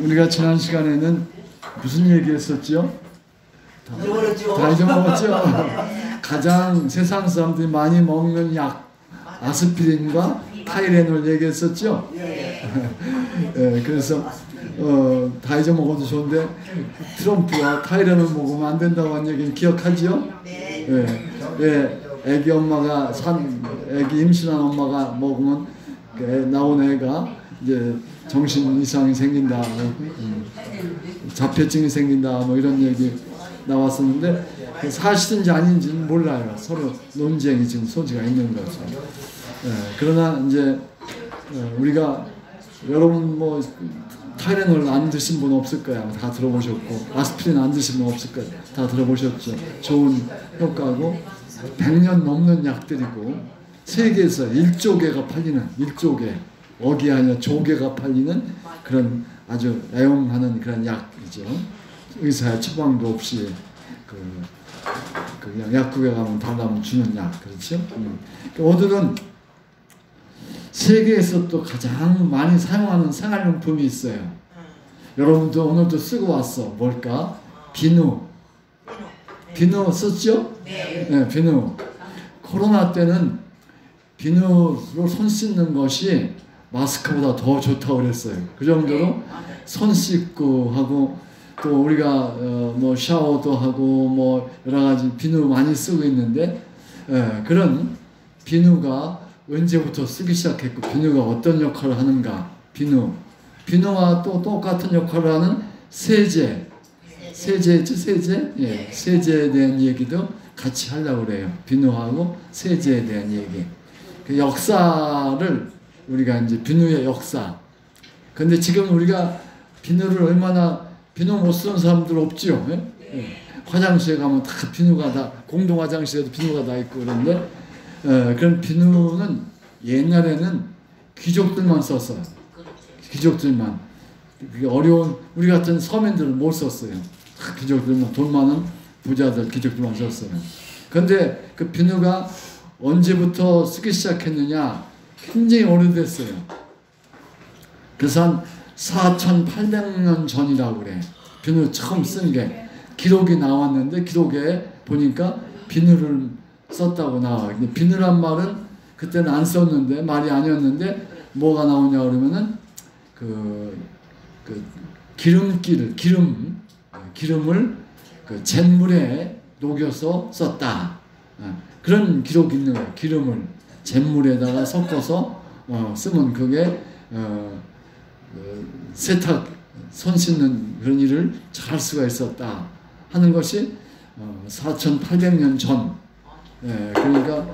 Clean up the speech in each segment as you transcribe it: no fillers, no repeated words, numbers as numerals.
우리가 지난 시간에는 무슨 얘기했었죠? 다 잊어먹었죠? 가장 세상 사람들이 많이 먹는 약 아스피린과 타이레놀 얘기했었죠? 예, 그래서 다 잊어먹어도 좋은데 트럼프와 타이레놀 먹으면 안 된다고 한 얘기는 기억하죠? 예, 애기 엄마가 애기 임신한 엄마가 먹으면 나온 애가 이제 정신 이상이 생긴다, 자폐증이 생긴다, 뭐 이런 얘기 나왔었는데 사실인지 아닌지는 몰라요. 서로 논쟁이 지금 소지가 있는 거죠. 그러나 이제 우리가 여러분 뭐 타이레놀 안 드신 분 없을 거야. 다 들어보셨고 아스피린 안 드신 분 없을 거야. 다 들어보셨죠. 좋은 효과고 100년 넘는 약들이고 세계에서 1조 개가 팔리는 1조 개 억이 아니라 조개가 팔리는 그런 아주 애용하는 그런 약이죠. 의사의 처방도 없이 그냥 약국에 가면 달라면 주는 약, 그렇죠? 오늘은 세계에서 또 가장 많이 사용하는 생활용품이 있어요. 여러분도 오늘도 쓰고 왔어. 뭘까? 비누. 비누 썼죠? 네, 비누. 코로나 때는 비누로 손 씻는 것이 마스크보다 더 좋다고 그랬어요. 그 정도로 손 씻고 하고 또 우리가 뭐 샤워도 하고 뭐 여러 가지 비누 많이 쓰고 있는데 그런 비누가 언제부터 쓰기 시작했고 비누가 어떤 역할을 하는가. 비누와 또 똑같은 역할을 하는 세제죠, 세제? 예, 세제에 대한 얘기도 같이 하려고 그래요. 비누하고 세제에 대한 얘기. 그 역사를 우리가 이제 비누의 역사. 근데 지금 우리가 비누를 얼마나 비누 못 쓰는 사람들 없지요. 예? 예. 화장실에 가면 다 비누가 다 공동 화장실에도 비누가 다 있고 그런데 그런 비누는 옛날에는 귀족들만 썼어요. 귀족들만. 그게 어려운 우리 같은 서민들은 못 썼어요. 다 귀족들만 돈 많은 부자들 귀족들만 썼어요. 그런데 그 비누가 언제부터 쓰기 시작했느냐? 굉장히 오래됐어요. 그래서 한 4,800년 전이라고 그래. 비누 처음 쓴 게 기록이 나왔는데 기록에 보니까 비누를 썼다고 나와. 근데 비누란 말은 그때는 안 썼는데 말이 아니었는데 뭐가 나오냐 그러면은 기름을 그 잿물에 녹여서 썼다. 그런 기록이 있는 거예요. 기름을 잿물에다가 섞어서 쓰면 그게 세탁, 손 씻는 그런 일을 잘 수가 있었다 하는 것이 4,800년 전. 그러니까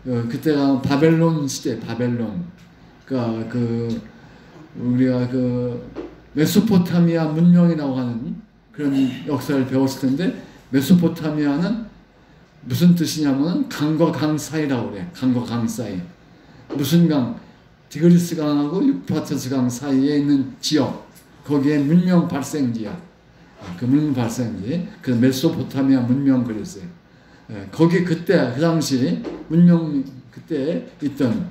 그때가 바벨론 시대, 바벨론. 그러니까 우리가 메소포타미아 문명이라고 하는 그런 역사를 배웠을 텐데 메소포타미아는 무슨 뜻이냐면 강과 강 사이라고 그래. 강과 강 사이. 무슨 강? 디그리스 강하고 유프라테스 강 사이에 있는 지역. 거기에 문명 발생지야. 그 문명 발생지. 그 메소포타미아 문명 그랬어요. 거기 그때 그 당시 문명 그때 있던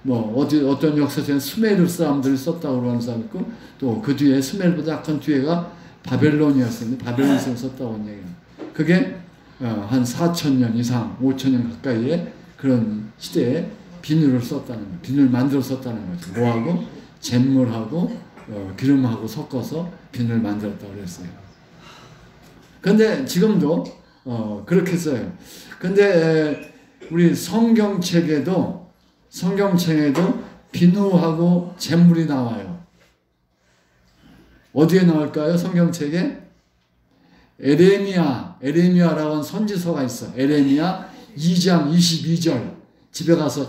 뭐 어떤 역사에는 스메르 사람들이 썼다고 하는 사람 있고 또 그 뒤에 스메르보다 약간 뒤에가 바벨론이었는데 바벨론에서 썼다고 하는 얘기예요. 그게 한 4,000년 이상, 5,000년 가까이의 그런 시대에 비누를 썼다는 거예요. 비누를 만들어 썼다는 거죠. 뭐하고? 잿물하고 기름하고 섞어서 비누를 만들었다고 그랬어요. 근데 지금도 그렇게 써요. 근데 우리 성경책에도 비누하고 잿물이 나와요. 어디에 나올까요? 성경책에? 에레미야라고 하는 선지서가 있어. 에레미야 2장 22절. 집에 가서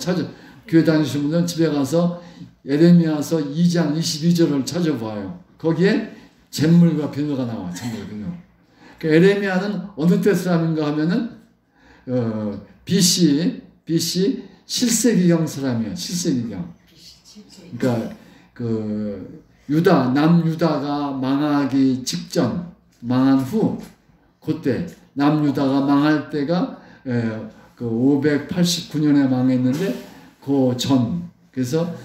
교회 다니시는 분들은 집에 가서 에레미야서 2장 22절을 찾아봐요. 거기에 잿물과 비누가 나와. 잿물, 비누. 그 에레미야는 어느 때 사람인가 하면은 BC 7세기경 사람이에요. 7세기경. 그러니까 남유다가 망하기 직전, 망한 후, 그때 남유다가 망할 때가 589년에 망했는데 그 전. 그래서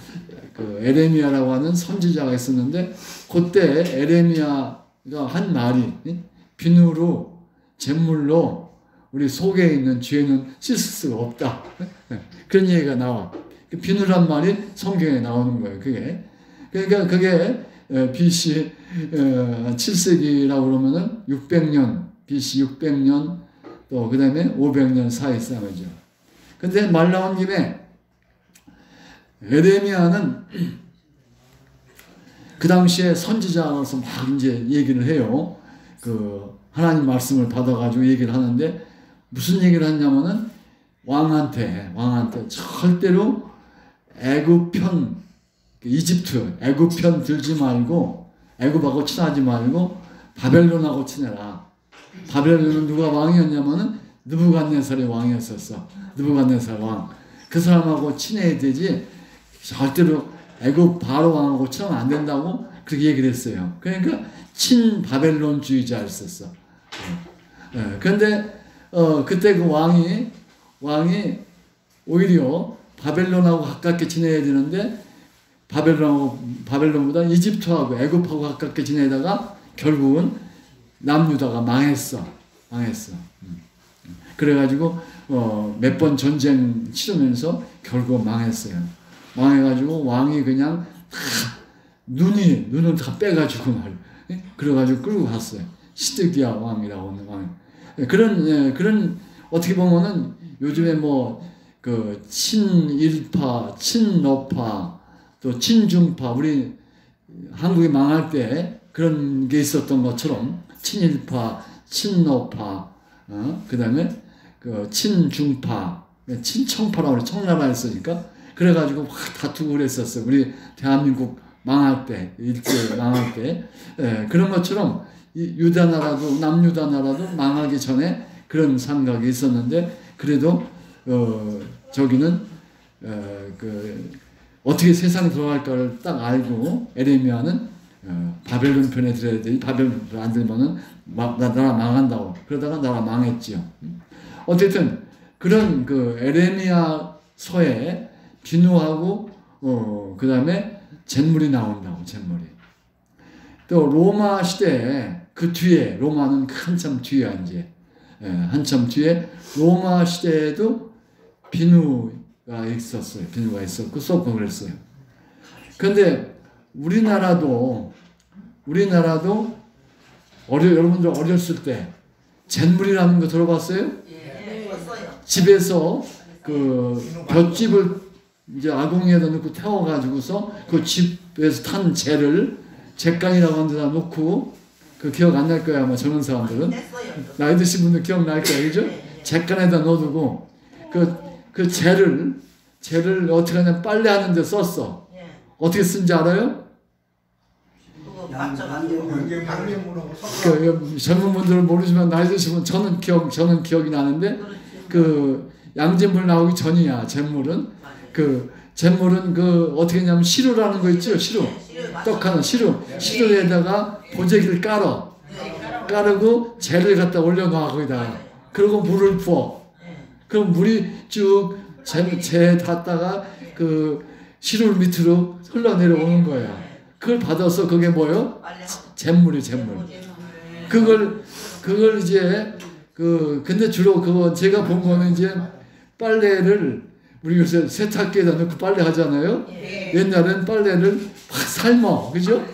그 에레미야라고 하는 선지자가 있었는데 그때 에레미야가 한 말이 비누로 잿물로 우리 속에 있는 죄는 씻을 수가 없다. 그런 얘기가 나와. 비누란 말이 성경에 나오는 거예요. 그게. 그러니까 그게 BC 7세기라고 그러면은 600년, BC 600년 또 그 다음에 500년 사이 싸움이죠. 근데 말 나온 김에 에레미야는 그 당시에 선지자로서 막 이제 얘기를 해요. 그 하나님 말씀을 받아가지고 얘기를 하는데 무슨 얘기를 하냐면은 왕한테 절대로 애굽편 이집트 애굽편 들지 말고 애굽하고 친하지 말고 바벨론하고 친해라. 바벨론은 누가 왕이었냐면은 느부갓네살이 왕이었었어. 느부갓네살 왕. 그 사람하고 친해야 되지 절대로 애굽 바로 왕하고 친하면 안 된다고 그렇게 얘기를 했어요. 그러니까 친바벨론주의자였었어. 그런데 그때 그 왕이 오히려 바벨론하고 가깝게 지내야 되는데 바벨론보다 이집트하고 애굽하고 가깝게 지내다가 결국은 남유다가 망했어. 그래가지고 몇 번 전쟁 치르면서 결국 망했어요. 망해가지고 왕이 그냥 다 눈을 다 빼가지고 그래가지고 끌고 갔어요. 시드기야 왕이라고 하는 왕. 그런 어떻게 보면은 요즘에 뭐 그 친일파, 친러파, 또 친중파 우리 한국이 망할 때 그런 게 있었던 것처럼 친일파, 친러파, 그다음에 그 친중파, 친청파라고 그래. 청나라에 있으니까 그래가지고 확 다투고 그랬었어요. 우리 대한민국 망할 때, 일제 망할 때 그런 것처럼 유다 나라도 남유다 나라도 망하기 전에 그런 생각이 있었는데 그래도 저기는 그 어떻게 세상이 돌아갈까를 딱 알고 에레미야는 바벨론 편에 들어야 되지 바벨론 안 들면은 나라 망한다고 그러다가 나라 망했지요. 어쨌든 그런 그 에레미야서에 비누하고 그 다음에 잿물이 나온다고 잿물이. 또 로마 시대에 그 뒤에 로마는 한참 뒤에 이제 한참 뒤에 로마 시대에도 비누가 있었어요. 비누가 있었고 쏟고 그랬어요. 그런데 우리나라도 여러분들 어렸을 때 잿물이라는 거 들어봤어요? 예. 집에서 그 볏짚을 이제 아궁이에다 넣고 태워가지고서 그 집에서 탄 젤을 잿간이라고 하는 데다 놓고 그 기억 안 날 거야 아마 젊은 사람들은 나이 드신 분들 기억날 거야 그죠? 잿간에다 넣어두고 그 젤을 어떻게 하냐면 빨래하는 데 썼어. 어떻게 쓴지 알아요? 그 젊은 분들은 모르지만 나이 드시면 저는 기억이 나는데 그 양잿물 나오기 전이야. 잿물은 그 어떻게 했냐면 시루라는 거 있죠. 시루 떡하는 시루에다가 보재기를 까르고 젤을 갖다 올려놔 거기다가 그리고 물을 부어. 그럼 물이 쭉 재 닿다가 그 시루 밑으로 흘러내려오는 거야. 그걸 받아서 그게 뭐요? 잿물이 잿물. 그걸 이제 근데 주로 그거 제가 본 거는 이제 빨래를 우리 요새 세탁기에다 넣고 빨래 하잖아요. 옛날엔 빨래를 확 삶아. 그죠?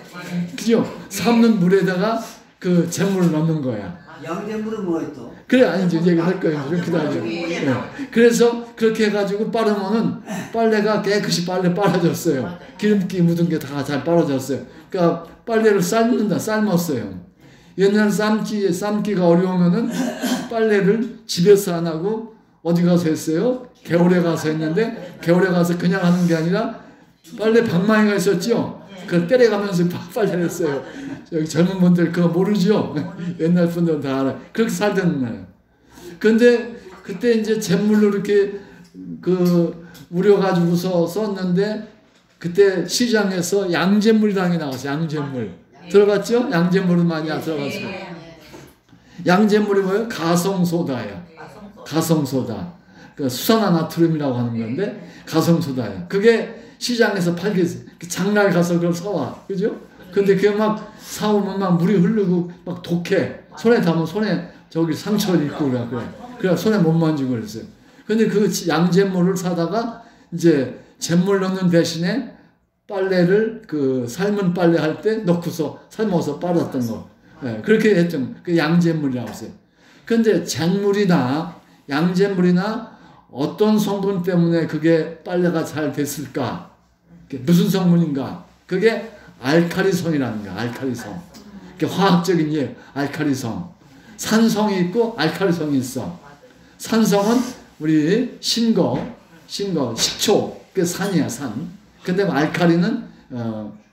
삶는 물에다가 그 잿물을 넣는 거야. 양잿물은 뭐예요 또? 그래 아니지 얘기할 거예요. 이렇게 하죠. 그래서 그렇게 해가지고 빠르면은 빨래가 깨끗이 빨아졌어요. 기름기 묻은 게 다 잘 빨아졌어요. 그러니까 빨래를 삶았어요. 옛날 삶기가 어려우면은 빨래를 집에서 안 하고 어디 가서 했어요? 겨울에 가서 했는데 겨울에 가서 그냥 하는 게 아니라 빨래 방망이가 있었죠. 그걸 때려가면서 빨래를 했어요. 여기 젊은 분들 그거 모르죠? 옛날 분들은 다 알아요. 그렇게 살던 거예요. 근데 그때 이제 잿물로 이렇게 우려가지고서 썼는데 그때 시장에서 양잿물당이 나왔어요. 양잿물. 들어봤죠? 양잿물은 많이 안 들어봤어요. 양잿물이 뭐예요? 가성소다예요. 가성소다. 그 수산화나트륨이라고 하는 건데 가성소다예요. 그게 시장에서 장날 가서 그걸 사와. 그죠? 근데 그게 막 사오면 막 물이 흐르고 막 독해. 손에 닿으면 손에 저기 상처 있고 그래. 그래 손에 못 만지고 그랬어요. 근데 그 양잿물을 사다가 이제 잿물 넣는 대신에 빨래를 그 삶은 빨래 할 때 넣고서 삶아서 빨았던 거. 예, 그렇게 했던 그 양잿물이라고 했어요. 근데 잿물이나 양잿물이나 어떤 성분 때문에 그게 빨래가 잘 됐을까? 무슨 성분인가? 그게 알칼리성이라는 거야. 알칼리성. 화학적인 예, 알칼리성. 산성이 있고 알칼리성이 있어. 산성은 우리 식초, 그 산이야, 산. 근데 알칼리는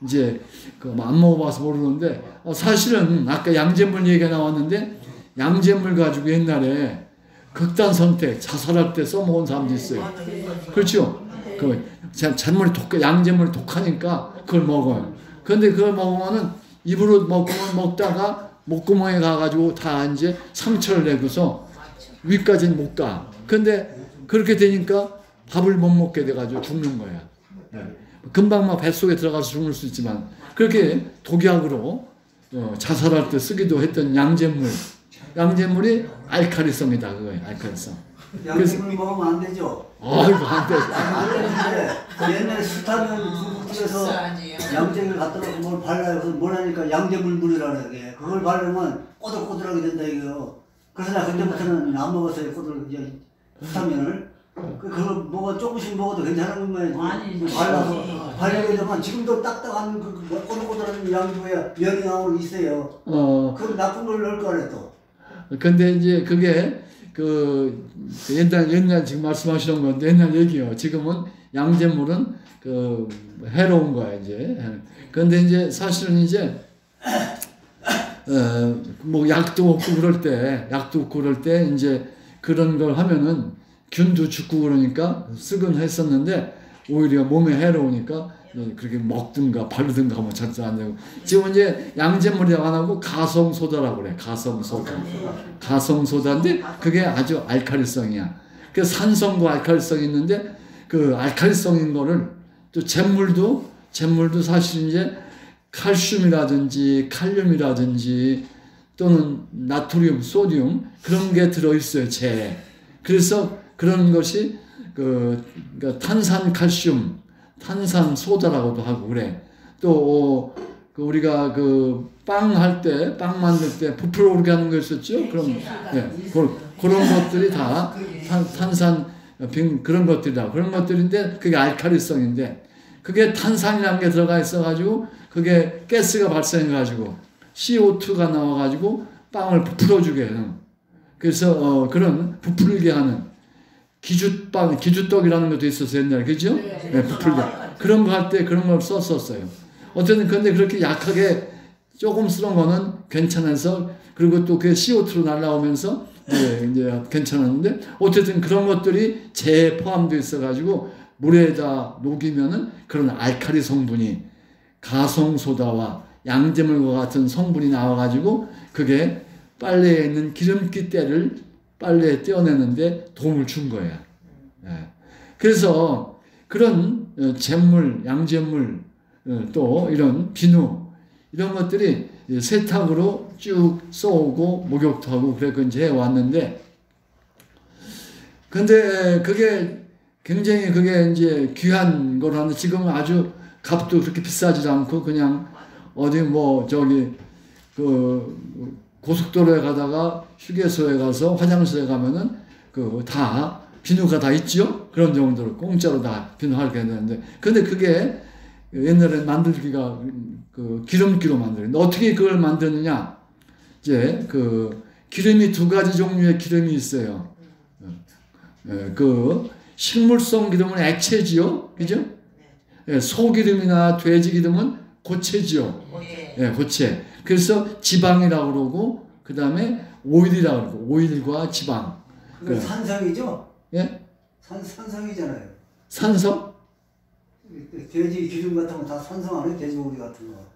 이제 그 안 먹어봐서 모르는데 사실은 아까 양잿물 얘기가 나왔는데 양잿물 가지고 옛날에 극단 선택, 자살할 때 써먹은 사람도 있어요. 그렇죠? 그 잿물이 양잿물이 독하니까 그걸 먹어요. 근데 그걸 먹으면은 입으로 먹다가 목구멍에 가가지고 다 이제 상처를 내고서 위까지는 못 가. 근데 그렇게 되니까 밥을 못 먹게 돼가지고 죽는 거야. 금방 막 뱃속에 들어가서 죽을 수 있지만 그렇게 독약으로 자살할 때 쓰기도 했던 양잿물이 알칼리성이다 그거예요. 알칼리성. 양잿물 먹으면 안 되죠? 아이고 안 되죠. 안 되는데 옛날에 수타면 중국집에서 양잿물 갖다 놓고 뭘 발라요. 그래서 뭘 하니까 양잿물 물이라는 게 그걸 바르면 꼬들꼬들하게 된다 이거요. 그래서 나 그때부터는 안 먹었어요. 수타면을. 그거 먹어 조금씩 먹어도 괜찮은 거면 발라서 바르게 되면 지금도 딱딱한 그 꼬들꼬들한 양주에 면이 나오는 있어요. 그 나쁜 걸 넣을 거래 또. 근데 이제 그게 그 옛날 지금 말씀하시는 건데 옛날 얘기요. 지금은 양잿물은 그 해로운 거야 이제. 그런데 이제 사실은 이제 뭐 약도 없고 그럴 때 이제 그런 걸 하면은 균도 죽고 그러니까 쓰곤 했었는데 오히려 몸에 해로우니까 그렇게 먹든가 바르든가 하면 절대 안 되고 지금 이제 양잿물이라고 안 하고 가성소다라고 그래. 가성소다인데 그게 아주 알칼리성이야. 그래서 산성과 알칼리성이 있는데 그 알칼리성인 거를 또 잿물도 사실 이제 칼슘이라든지 칼륨이라든지 또는 나트륨, 소듐 그런 게 들어있어요. 그래서 그런 것이 그러니까 탄산칼슘, 탄산소다라고도 하고 그래. 또 우리가 그 빵 만들 때 부풀어 오르게 하는 거 있었죠? 그럼 그런 것들이 다 탄산 그런 것들이다. 그런 것들인데 그게 알칼리성인데 그게 탄산이라는 게 들어가 있어가지고 그게 가스가 발생해가지고 CO2가 나와가지고 빵을 부풀어주게 해요. 그래서 그런 부풀게 하는 기주떡이라는 것도 있었어요 옛날에. 그죠? 네, 부풀게 그런 거 할 때 그런 걸 썼었어요. 어쨌든 근데 그렇게 약하게 조금 쓰는 거는 괜찮아서 그리고 또 그게 CO2로 날라오면서 이제 괜찮았는데 어쨌든 그런 것들이 재에 포함되어 있어가지고 물에다 녹이면은 그런 알칼리 성분이 가성소다와 양잿물과 같은 성분이 나와가지고 그게 빨래에 있는 기름기 때를 빨래에 떼어내는데 도움을 준 거예요. 그래서 그런 잿물, 양잿물, 또 이런 비누 이런 것들이 세탁으로 쭉 써오고 목욕도 하고 그렇게 이제 해왔는데 근데 그게 굉장히 그게 이제 귀한 거라는데 지금은 아주 값도 그렇게 비싸지도 않고 그냥 어디 뭐 저기 그 고속도로에 가다가 휴게소에 가서 화장실에 가면은 그 다 비누가 다 있죠. 그런 정도로 공짜로 다 비누하게 되는데 근데 그게 옛날에 만들기가 그 기름기로 만드는데 어떻게 그걸 만드느냐? 이제 그 기름이 두 가지 종류의 기름이 있어요. 그 식물성 기름은 액체지요, 그죠? 소기름이나 돼지 기름은 고체지요. 고체. 그래서 지방이라고 그러고 그 다음에 오일이라고 그러고 오일과 지방. 그건 산성이죠? 예? 산성이잖아요. 산성? 돼지 기름 같은 거 다 산성 아니에요? 돼지고기 같은 거.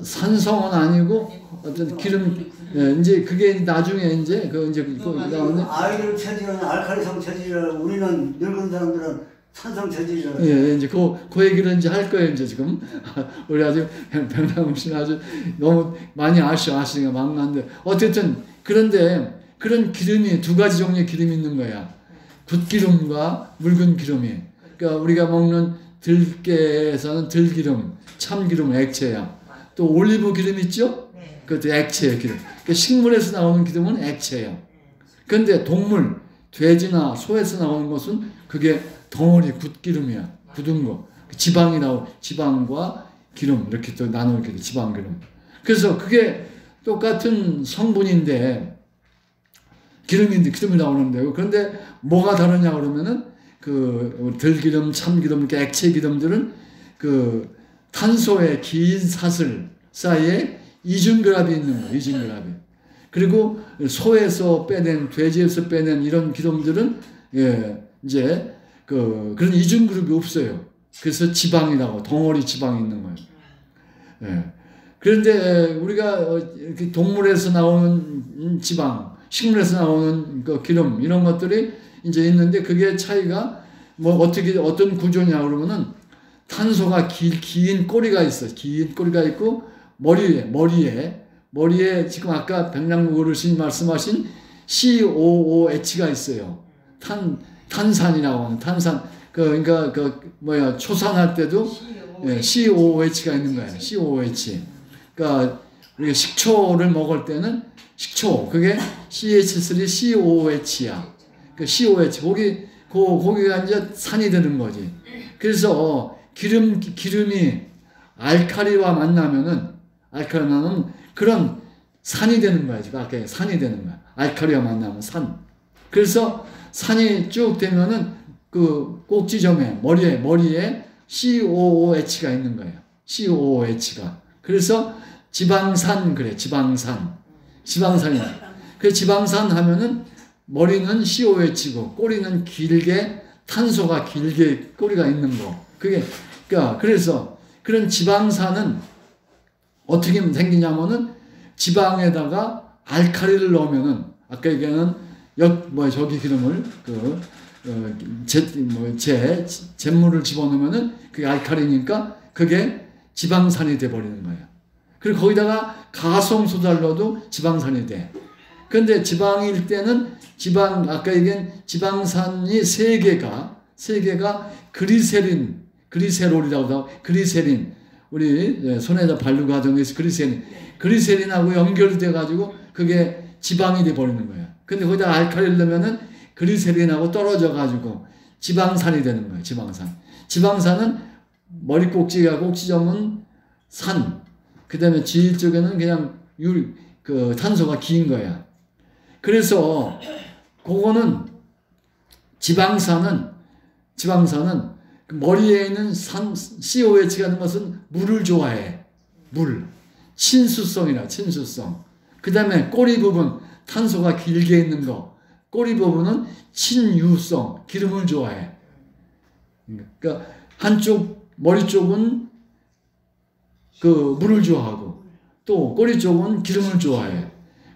산성은 아니고 어떤 기름 이제 그게 나중에 이제 그 이제 나오는 아이들 체질은 알칼리성 체질이라 우리는 늙은 사람들은 산성 재질이라. 예, 이제 그 얘기를 이제 할 거예요, 이제 지금. 우리 아주 백남훈 씨는 아주 너무 많이 아시니까 막나는데. 어쨌든, 그런데 그런 기름이 두 가지 종류의 기름이 있는 거야. 굿기름과 묽은 기름이. 그러니까 우리가 먹는 들깨에서는 들기름, 참기름, 액체야. 또 올리브 기름 있죠? 그것도 액체의 기름. 그러니까 식물에서 나오는 기름은 액체야. 그런데 동물, 돼지나 소에서 나오는 것은 그게 덩어리 굿기름이야. 굳은 거. 지방이 지방과 기름 이렇게 또 나누게 돼. 지방 기름. 그래서 그게 똑같은 성분인데 기름이 나오는데요. 그런데 뭐가 다르냐 그러면은 그 들기름, 참기름, 이렇게 액체 기름들은 그 탄소의 긴 사슬 사이에 이중결합이 있는 거예요. 이중결합이. 그리고 소에서 빼낸, 돼지에서 빼낸 이런 기름들은 이제 그런 이중그룹이 없어요. 그래서 지방이라고 덩어리 지방이 있는 거예요. 예. 그런데 우리가 동물에서 나오는 지방, 식물에서 나오는 그 기름 이런 것들이 이제 있는데 그게 차이가 뭐 어떤 구조냐 그러면은 탄소가 긴 꼬리가 있어. 긴 꼬리가 있고 머리에 지금 아까 백남구 어르신이 말씀하신 COOH가 있어요. 탄산이라고 하는 탄산. 그러니까 초산할 때도 COOH가 있는 거예요. COOH. 그러니까 우리가 식초를 먹을 때는 식초 그게 CH3COOH야. 그 COH 거기가 이제 산이 되는 거지. 그래서 기름이 알칼리와 만나면은 그런 산이 되는 거야. 지금 아까 산이 되는 거야. 알칼리와 만나면 산. 그래서 산이 쭉 되면은 그 꼭지점에 머리에 COOH가 있는 거예요. COOH가. 그래서 지방산 그래. 지방산이야. 그 지방산 하면은 머리는 COH고 꼬리는 길게 탄소가 길게 꼬리가 있는 거. 그래서 그런 지방산은 어떻게 생기냐면은 지방에다가 알칼리를 넣으면은 아까 얘기하는 저기 기름을 잿물을 집어넣으면은 그게 알칼리니까 그게 지방산이 돼 버리는 거예요. 그리고 거기다가 가성소다를 넣어도 지방산이 돼. 근데 지방일 때는 아까 얘기한 지방산이 세 개가 그리세롤이라고 하고 그리세린 우리 손에다 바르고 과정에서 그리세린하고 연결이 돼가지고 그게 지방이 돼 버리는 거예요. 근데 거기다 알칼리를 넣으면은 그리세린하고 떨어져가지고 지방산이 되는 거예요. 지방산은 머리 꼭지점은 산. 그 다음에 지 쪽에는 그냥 탄소가 긴 거야. 그래서 그거는 지방산은 머리에 있는 COH가 있는 것은 물을 좋아해. 친수성. 그 다음에 꼬리 부분, 탄소가 길게 있는 거. 꼬리 부분은 친유성, 기름을 좋아해. 그러니까 머리 쪽은 그 물을 좋아하고, 또 꼬리 쪽은 기름을 좋아해.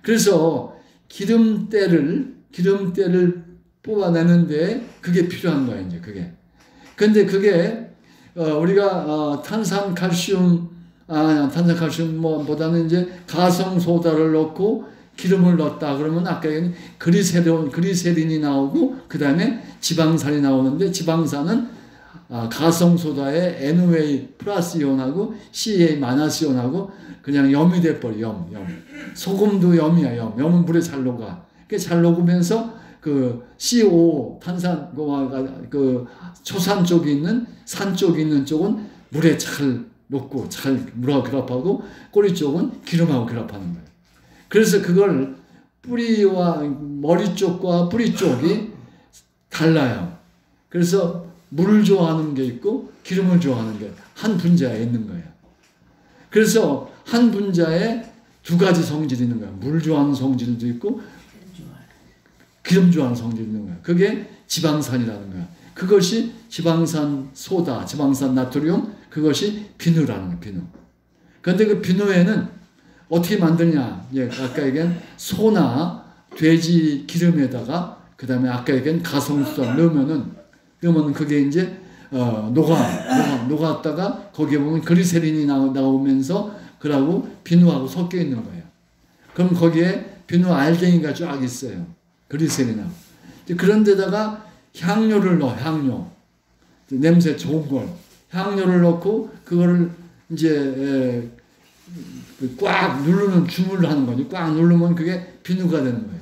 그래서 기름때를 뽑아내는데 그게 필요한 거야, 이제 그게. 근데 그게 우리가 탄산칼슘보다는 이제 가성소다를 넣고 기름을 넣었다 그러면 아까 얘기한 그리세린이 나오고 그 다음에 지방산이 나오는데 지방산은 가성소다에 NOA 플러스 이온하고 CA 마이너스 이온하고 그냥 염이 돼버려. 염. 소금도 염이야. 염은 물에 잘 녹아. 잘 녹으면서 그 CO 탄산 그 초산 쪽에 있는 산 쪽에 있는 쪽은 물에 잘 녹고 잘 물하고 결합하고 꼬리 쪽은 기름하고 결합하는 거예요. 그래서 그걸 뿌리와 머리 쪽과 뿌리 쪽이 달라요. 그래서 물을 좋아하는 게 있고 기름을 좋아하는 게 한 분자에 있는 거예요. 그래서 한 분자에 두 가지 성질이 있는 거예요. 물 좋아하는 성질도 있고 기름 좋아하는 성질이 있는 거예요. 그게 지방산이라는 거예요. 그것이 지방산 소다, 지방산 나트륨, 그것이 비누라는 거예요. 비누. 그런데 그 비누에는 어떻게 만드냐? 아까 얘기한 소나 돼지 기름에다가 그 다음에 아까 얘기한 가성소다 넣으면은 그러면 그게 이제 녹았다가 거기에 보면 그리세린이 나오면서 그러고 비누하고 섞여 있는 거예요. 그럼 거기에 비누 알갱이가 쫙 있어요. 그리세린하고. 그런 데다가 향료를 넣어, 향료. 냄새 좋은 걸. 향료를 넣고 그거를 이제 꽉 누르는 주물을 하는 거지. 꽉 누르면 그게 비누가 되는 거예요.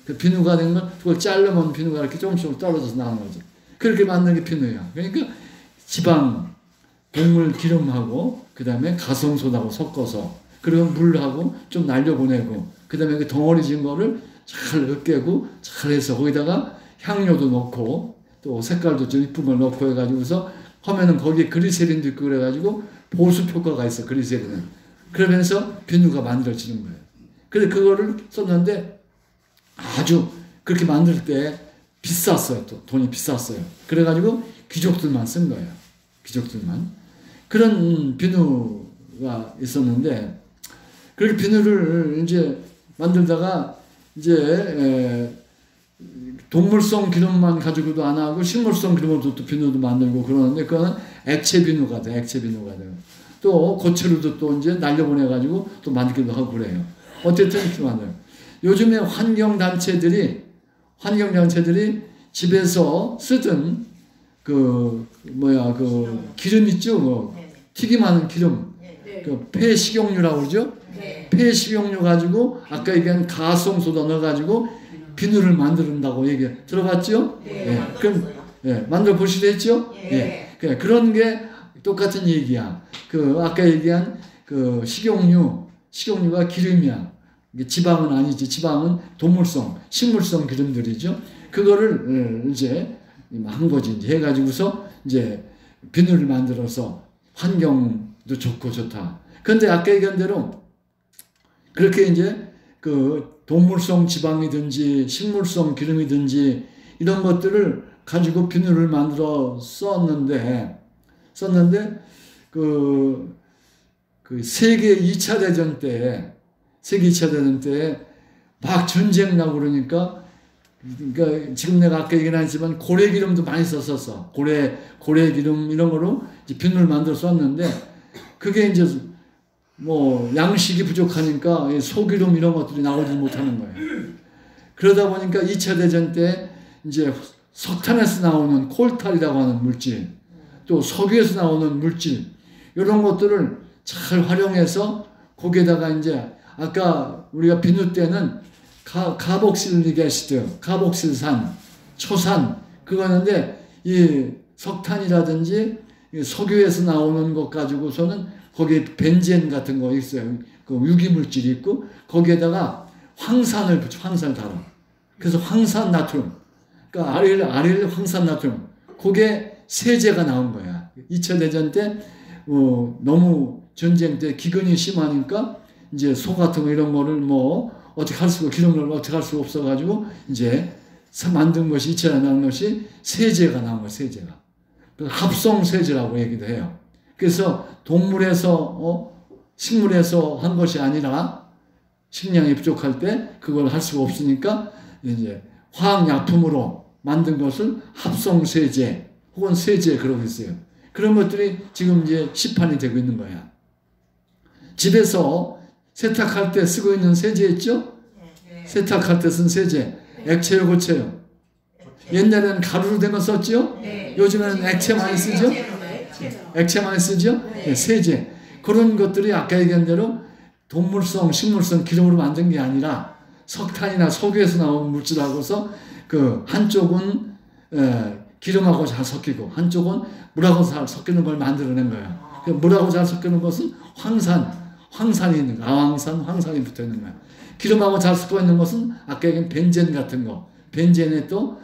그 비누가 되는 건 그걸 자르면 비누가 이렇게 조금씩 떨어져서 나오는 거지. 그렇게 만든 게 비누야. 그러니까 지방, 곡물 기름하고 그 다음에 가성소다하고 섞어서 그리고 물하고 좀 날려보내고 그 다음에 그 덩어리진 거를 잘 으깨고 잘 해서 거기다가 향료도 넣고 또 색깔도 좀 이쁜 걸 넣고 해가지고서 하면은 거기에 그리세린도 있고 그래가지고 보습 효과가 있어, 그리세린은. 그러면서 비누가 만들어지는 거예요. 그래서 그거를 썼는데 아주 그렇게 만들 때 비쌌어요. 또 돈이 비쌌어요. 그래가지고 귀족들만 쓴 거예요. 귀족들만. 그런 비누가 있었는데 그렇게 비누를 이제 만들다가 이제 동물성 기름만 가지고도 안 하고 식물성 기름으로도 또 비누도 만들고 그러는데 그거는 액체 비누가 돼. 액체 비누가 돼요. 또 고체로도 또 이제 날려보내가지고 또 만들기도 하고 그래요. 어쨌든 이렇게 만들어요. 요즘에 환경단체들이 집에서 쓰던 기름 있죠? 튀김하는 기름. 그 폐식용유라고 그러죠? 폐식용유 가지고 아까 얘기한 가성소다 넣어가지고 비누를 만든다고 들어봤죠? 그럼 만들어 보시겠죠? 그런 게 똑같은 얘기야. 아까 얘기한 식용유가 기름이야. 지방은 아니지. 지방은 동물성, 식물성 기름들이죠. 그거를 이제 한 거지. 이제 해가지고서 이제 비누를 만들어서 환경도 좋고 좋다. 그런데 아까 얘기한 대로 그렇게 이제 동물성 지방이든지 식물성 기름이든지 이런 것들을 가지고 비누를 만들어 썼는데 세계 2차 대전 때 막 전쟁 나고 그러니까 지금 내가 아까 얘기는 했지만 고래 기름도 많이 썼었어. 고래 기름 이런 거로 이제 비누를 만들어 썼는데 그게 이제 양식이 부족하니까 소기름 이런 것들이 나오지 못하는 거예요. 그러다 보니까 2차 대전 때 이제 석탄에서 나오는 콜탈이라고 하는 물질, 또 석유에서 나오는 물질, 이런 것들을 잘 활용해서 거기에다가 이제 아까 우리가 비누 때는 카복실릭 애시드, 카복실산, 초산 그거였는데 이 석탄이라든지 석유에서 나오는 것 가지고서는 거기에 벤젠 같은 거 있어요. 그 유기물질이 있고 거기에다가 황산을 달아. 그래서 황산나트륨, 그러니까 아릴 황산나트륨, 그게 세제가 나온 거야. 2차 대전 때 너무 전쟁 때 기근이 심하니까 이제 소 같은 거 이런 거를 어떻게 할 수가, 기름을 어떻게 할 수가 없어가지고 이제 만든 것이 2차 나온 것이 세제가 나온 거야. 세제가. 합성 세제라고 얘기도 해요. 그래서 동물에서 식물에서 한 것이 아니라 식량이 부족할 때 그걸 할 수가 없으니까 이제 화학약품으로 만든 것을 합성 세제 혹은 세제 그러고 있어요. 그런 것들이 지금 이제 시판이 되고 있는 거야. 집에서 세탁할 때 쓰고 있는 세제 있죠? 세탁할 때 쓴 세제. 액체요, 고체요? 옛날에는 가루로 된 거 썼죠? 요즘에는 액체 많이 쓰죠? 액체 많이 쓰죠? 세제. 그런 것들이 아까 얘기한 대로 동물성, 식물성 기름으로 만든 게 아니라 석탄이나 석유에서 나온 물질하고서 한쪽은 기름하고 잘 섞이고 한쪽은 물하고 잘 섞이는 걸 만들어낸 거야. 물하고 잘 섞이는 것은 황산이 있는 거야. 아황산, 황산이 붙어 있는 거야. 기름하고 잘 섞여 있는 것은 아까 얘기한 벤젠 같은 거, 벤젠에 또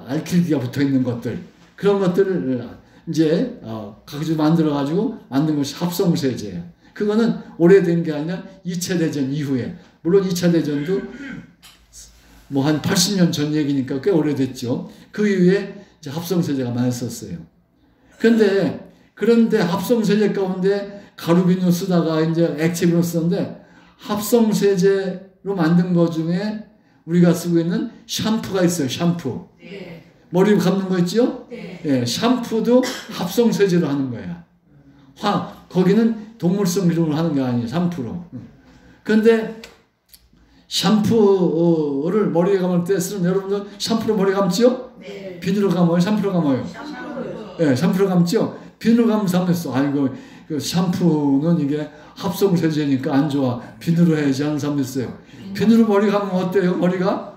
알킬기가 붙어 있는 것들, 그런 것들을 이제 가지고 만들어가지고 만든 것이 합성세제예요. 그거는 오래된 게 아니라 2차 대전 이후에, 물론 2차 대전도 한 80년 전 얘기니까 꽤 오래됐죠. 그 이후에 이제 합성세제가 많이 썼어요. 그런데 합성세제 가운데 가루비누 쓰다가 이제 액체비누 쓰는데 합성세제로 만든 것 중에 우리가 쓰고 있는 샴푸가 있어요. 샴푸. 머리 감는 거 있죠? 네. 예, 샴푸도 합성 세제로 하는 거야. 거기는 동물성 기름으로 하는 게 아니에요. 샴푸로. 근데 샴푸를 머리에 감을 때 쓰는, 여러분들 샴푸로 머리 감지요? 네. 비누로 감아요? 샴푸로 감아요? 샴푸요. 예, 샴푸로 감지요? 비누로 감으면서 하면서, 아이고, 그 샴푸는 이게 합성 세제니까 안 좋아. 비누로 해야지 하는 사람도 있어요. 비누로 머리 감으면 어때요? 머리가?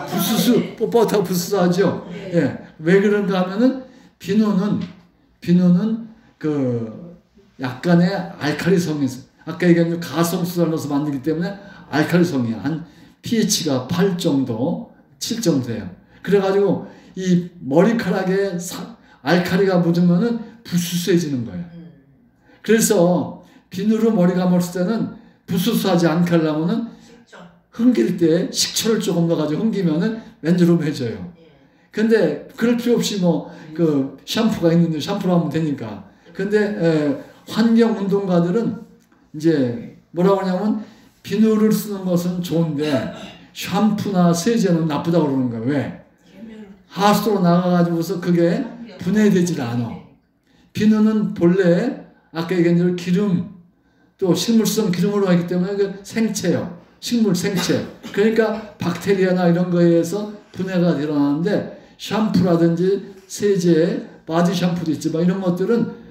부스스, 뻣뻣하고 부스스하죠? 예. 왜 그런가 하면은, 비누는 그, 약간의 알칼리성이 있어요. 아까 얘기한 가성수를 넣어서 만들기 때문에 알칼리성이야. 한 pH가 8 정도, 7 정도 돼요. 그래가지고 이 머리카락에 알칼리가 묻으면은 부스스해지는 거예요. 그래서 비누로 머리 감았을 때는 부스스하지 않게 하려면은 흥길 때 식초를 조금 넣어가지고 흥기면은 맨주름해져요. 근데 그럴 필요 없이 그 샴푸가 있는데 샴푸로 하면 되니까. 근데 환경 운동가들은 이제 뭐라고 하냐면 비누를 쓰는 것은 좋은데 샴푸나 세제는 나쁘다고 그러는 거예요. 왜? 하수도로 나가가지고서 그게 분해되질 않아. 비누는 본래 아까 얘기한 대로 기름, 또 식물성 기름으로 하기 때문에 그 생체요. 식물 생체. 그러니까 박테리아나 이런 거에 의해서 분해가 일어나는데 샴푸라든지 세제, 바디 샴푸도 있지만 이런 것들은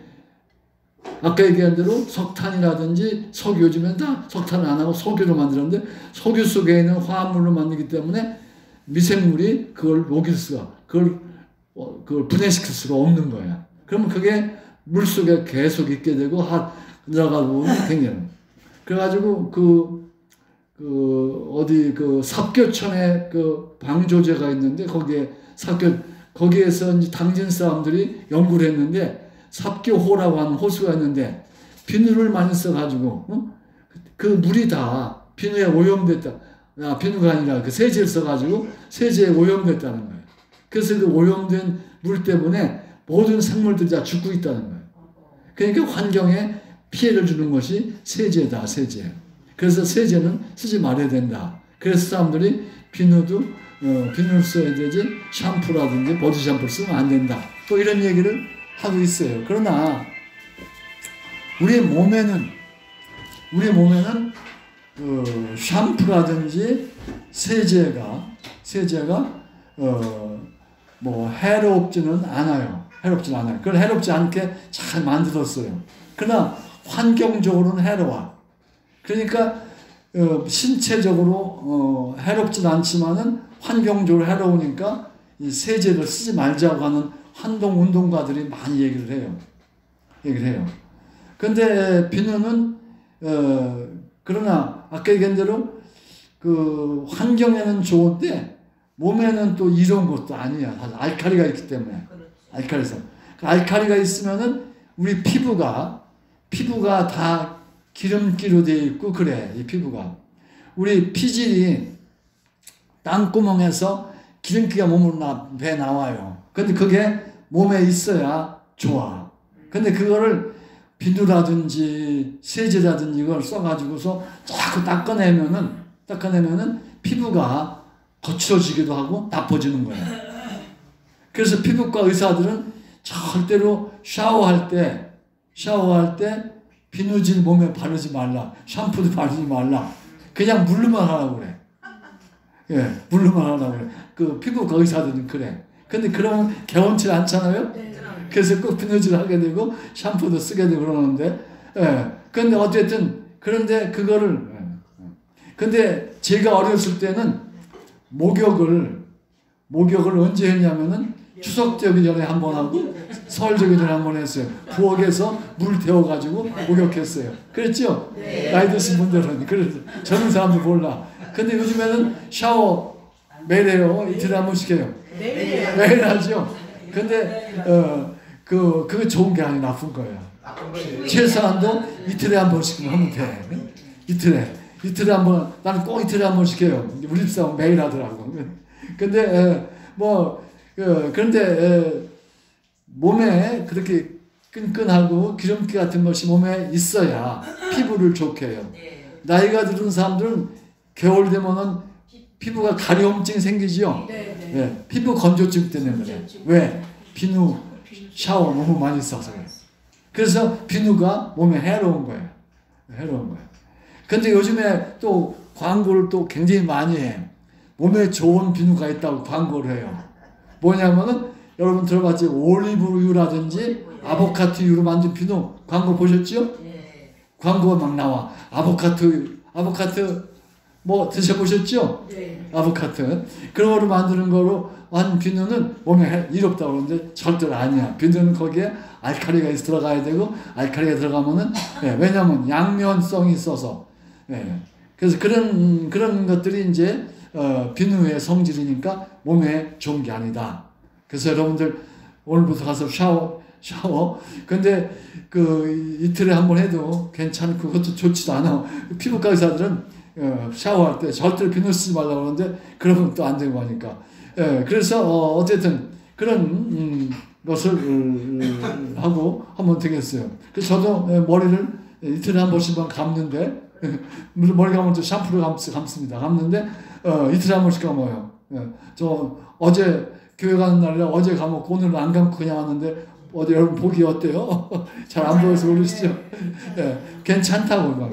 아까 얘기한 대로 석탄이라든지 석유, 요즘엔 다 석탄을 안 하고 석유로 만드는데 석유 속에 있는 화합물로 만들기 때문에 미생물이 그걸 녹일 수가, 그걸 분해시킬 수가 없는 거야. 그러면 그게 물 속에 계속 있게 되고 들어가고 굉장히. 그래가지고 어디 삽교천에 방조제가 있는데 거기에서 이제 당진 사람들이 연구를 했는데 삽교호라고 하는 호수가 있는데 비누를 많이 써가지고 그 물이 다 비누에 오염됐다. 비누가 아니라 그 세제를 써가지고 세제에 오염됐다는 거예요. 그래서 그 오염된 물 때문에 모든 생물들이 다 죽고 있다는 거예요. 그러니까 환경에 피해를 주는 것이 세제다, 세제. 그래서 세제는 쓰지 말아야 된다. 그래서 사람들이 비누를 써야 되지 샴푸라든지 보디 샴푸를 쓰면 안 된다. 또 이런 얘기를 하고 있어요. 그러나 우리 몸에는 샴푸라든지 세제가 해롭지는 않아요. 그걸 해롭지 않게 잘 만들었어요. 그러나 환경적으로는 해로워. 그러니까 신체적으로 해롭진 않지만은 환경적으로 해로우니까 이 세제를 쓰지 말자고 하는 환경 운동가들이 많이 얘기를 해요. 근데 비누는 그러나 아까 얘기한 대로 그 환경에는 좋은데 몸에는 또 이런 것도 아니야. 알칼리가 있기 때문에. 알칼리가 있으면은 우리 피부가 다 기름기로 되어 있고 그래. 이 피부가. 우리 피질이 땅구멍에서 기름기가 몸으로 배 나와요. 근데 그게 몸에 있어야 좋아. 근데 그거를 비누라든지 세제라든지 이걸 써가지고서 자꾸 닦아내면은 피부가 거칠어지기도 하고 나빠지는 거예요. 그래서 피부과 의사들은 절대로 샤워할 때 비누질 몸에 바르지 말라. 샴푸도 바르지 말라. 그냥 물로만 하라고 그래. 예, 물로만 하라고 그래. 그 피부과 의사들은 그래. 근데 그러면 개운치 않잖아요? 그래서 꼭 비누질 하게 되고 샴푸도 쓰게 되고 그러는데, 예. 근데 어쨌든, 근데 제가 어렸을 때는 목욕을 언제 했냐면은 추석 되기 전에 한 번 하고 설 되기 전에 한 번 했어요. 부엌에서 물 데워가지고 목욕했어요. 그랬죠? 네. 나이 드신 분들은. 그래서 젊은 사람들 몰라. 근데 요즘에는 샤워 매일 해요. 이틀에 한 번씩 해요. 매일 하죠. 근데 그거 좋은 게 아니라 나쁜 거예요. 최소한도 이틀에 한 번씩 하면 돼. 이틀에 한 번, 나는 꼭 이틀에 한 번씩 해요. 우리 집사람 매일 하더라고. 근데 그런데 몸에 그렇게 끈끈하고 기름기 같은 것이 몸에 있어야 피부를 좋게 해요. 나이가 들은 사람들은 겨울 되면은 피부가 가려움증이 생기죠. 네, 피부 건조증 때문에 그래. 왜? 비누 샤워 너무 많이 써서 그래. 그래서 비누가 몸에 해로운 거예요. 해로운 거예요. 근데 요즘에 또 광고를 또 굉장히 많이 해. 몸에 좋은 비누가 있다고 광고를 해요. 뭐냐면은 여러분 들어봤지? 올리브유라든지 아보카도유로 만든 비누 광고 보셨죠? 광고가 막 나와. 아보카도 뭐 드셔보셨죠? 아보카도. 그런 거로 만드는 거로 한 비누는 몸에 이롭다고 그러는데 절대로 아니야. 비누는 거기에 알칼리가 들어가야 되고, 알칼리가 들어가면은, 왜냐면 양면성이 있어서. 그래서 그런 것들이 이제, 비누의 성질이니까 몸에 좋은 게 아니다. 그래서 여러분들 오늘부터 가서 샤워. 근데 그 이틀에 한 번 해도 괜찮고 그것도 좋지도 않아. 피부과 의사들은 샤워할 때 절대로 비누 쓰지 말라고 그러는데 그러면 또 안 되고 하니까. 그래서 어쨌든 그런 것을 하고 하면 되겠어요. 그래서 저도 머리를 이틀에 한 번씩만 감는데 물론 머리 감을 때 샴푸를 감습니다. 감는데 이틀에 한 번씩 감아요. 저 어제 교회 가는 날에 어제 감았고 오늘은 안 감고 그냥 왔는데 어디 여러분 보기 어때요? 잘 안 보여서 모르시죠? 괜찮다고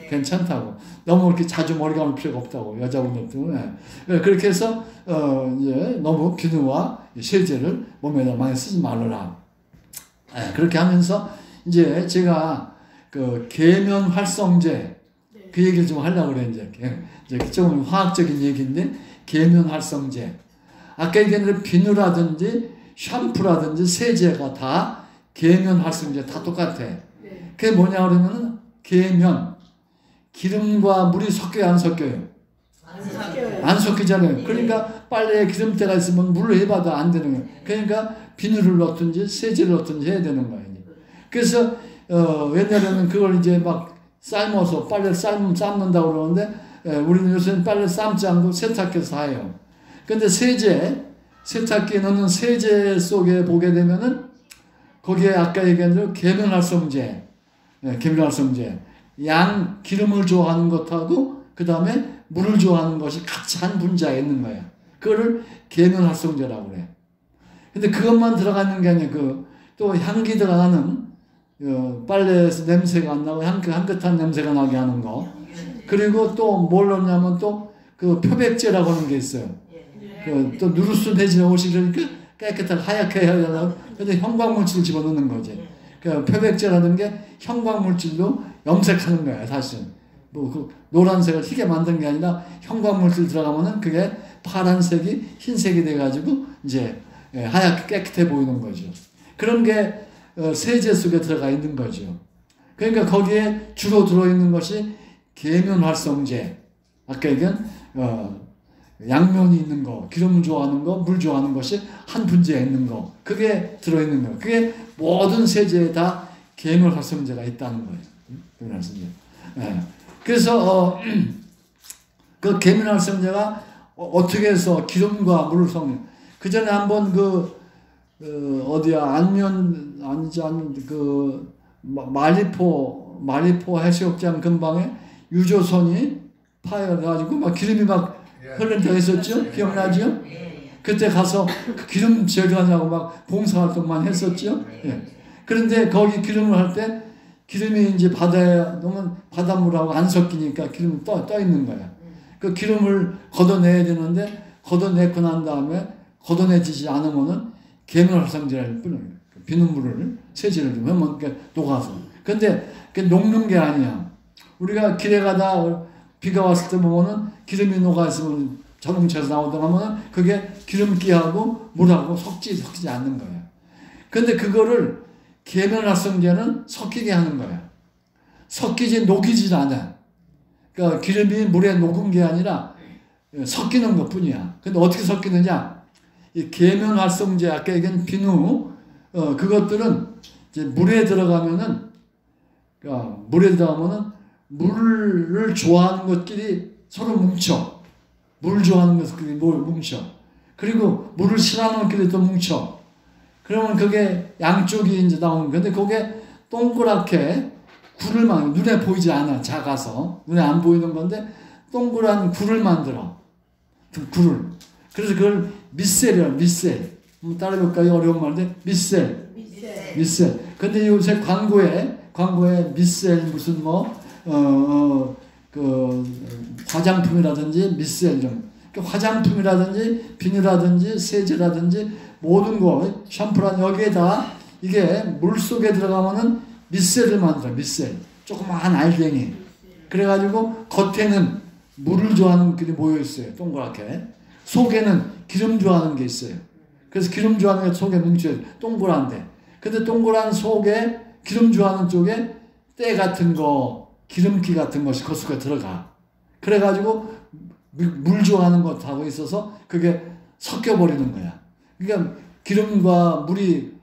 괜찮다고. 너무 이렇게 자주 머리 감을 필요가 없다고 여자분들도. 그렇게 해서 이제 너무 비누와 세제를 몸에다 많이 쓰지 말아라. 그렇게 하면서 이제 제가 그 계면 활성제 그 얘기를 좀 하려고 그래 이제 조금 화학적인 얘기인데 계면 활성제. 아까 얘기한 비누라든지 샴푸라든지 세제가 다 계면 활성제 다 똑같아. 그게 뭐냐 그러면 계면 기름과 물이 섞여요 안 섞여요? 안 섞이잖아요. 그러니까 빨래에 기름때가 있으면 물로 해봐도 안 되는 거예요. 그러니까 비누를 넣든지 세제를 넣든지 해야 되는 거예요. 그래서 옛날에는 그걸 이제 막 삶아서 빨래 삶는다고 그러는데 우리는 요새는 빨래 삶지 않고 세탁기에서 해요. 근데 세탁기에 넣는 세제 속에 보게 되면은 거기에 아까 얘기한 대로 계면활성제, 계면활성제, 양 기름을 좋아하는 것하고 그 다음에 물을 좋아하는 것이 같이 한 분자에 있는 거예요. 그거를 계면활성제라고 그래. 근데 그것만 들어가는 게 아니고 또 향기 들어가는 빨래에서 냄새가 안 나고 향긋한 냄새가 나게 하는 거. 그리고 또 뭘 넣냐면 또 그 표백제라고 하는 게 있어요. 또 누르스 배지나 옷이 그러니까 깨끗하게 하얗게 해야 되나. 근데 형광물질을 집어넣는 거지. 그 표백제라는 게 형광물질로 염색하는 거야, 사실. 그 노란색을 희게 만든 게 아니라 형광물질 들어가면은 그게 파란색이 흰색이 돼가지고 이제 하얗게 깨끗해 보이는 거죠. 그런 게 세제 속에 들어가 있는 거죠. 그러니까 거기에 주로 들어있는 것이 계면활성제. 아까 얘기한 양면이 있는 거, 기름 좋아하는 거, 물 좋아하는 것이 한 분자에 있는 거, 그게 들어있는 거예요. 그게 모든 세제에 다 계면활성제가 있다는 거예요. 계면활성제. 그래서 그 계면활성제가 어떻게 해서 기름과 물을 섞는? 그 전에 한번 말리포 해수욕장 근방에 유조선이 파여가지고 막 기름이 막 흐르는 데가 있었죠? 기억나죠? 그때 가서 그 기름 제거하냐고 막 봉사활동만 했었죠? 그런데 거기 기름을 할 때 기름이 이제 바다에 넣으면 바닷물하고 안 섞이니까 기름이 떠 있는 거야. 그 기름을 걷어내야 되는데 걷어내고 난 다음에 걷어내지지 않으면은 계면활성제를 뿌는 비눗물을 세제를 좀 하면 녹아서. 근데 그게 녹는 게 아니야. 우리가 길에 가다 비가 왔을 때 보면은 기름이 녹아있으면 자동차에서 나오다 하면은 그게 기름기하고 물하고 섞이지 않는 거야. 근데 그거를 계면활성제는 섞이게 하는 거야. 섞이지 녹이지 않아. 그러니까 기름이 물에 녹은 게 아니라 섞이는 것 뿐이야. 근데 어떻게 섞이느냐? 이 계면활성제, 아까 얘기한 비누, 그것들은 이제 물에 들어가면은 물을 좋아하는 것끼리 서로 뭉쳐. 물을 좋아하는 것끼리 뭉쳐. 그리고 물을 싫어하는 것끼리 또 뭉쳐. 그러면 그게 양쪽이 이제 나오는 건데, 그게 동그랗게 굴을 눈에 보이지 않아. 작아서. 눈에 안 보이는 건데, 동그란 굴을 만들어. 굴을. 그래서 그걸 미셀이라 미셀. 따라 해볼까요? 어려운 말인데 미셀. 미셀. 근데 요새 광고에 미셀 무슨 그 화장품이라든지 미셀 이런 화장품이라든지 비누라든지 세제라든지 모든 거 샴푸라든지 여기에다 이게 물 속에 들어가면은 미셀을 만들어. 미셀. 조그마한 알갱이. 그래가지고 겉에는 물을 좋아하는 것들이 모여 있어요. 동그랗게. 속에는 기름 좋아하는 게 있어요. 그래서 기름 좋아하는 게 속에 뭉쳐요. 동그란데. 근데 동그란 속에 기름 좋아하는 쪽에 때 같은 거, 기름기 같은 것이 그 속에 들어가. 그래가지고 물 좋아하는 것하고 있어서 그게 섞여버리는 거야. 그러니까 기름과 물이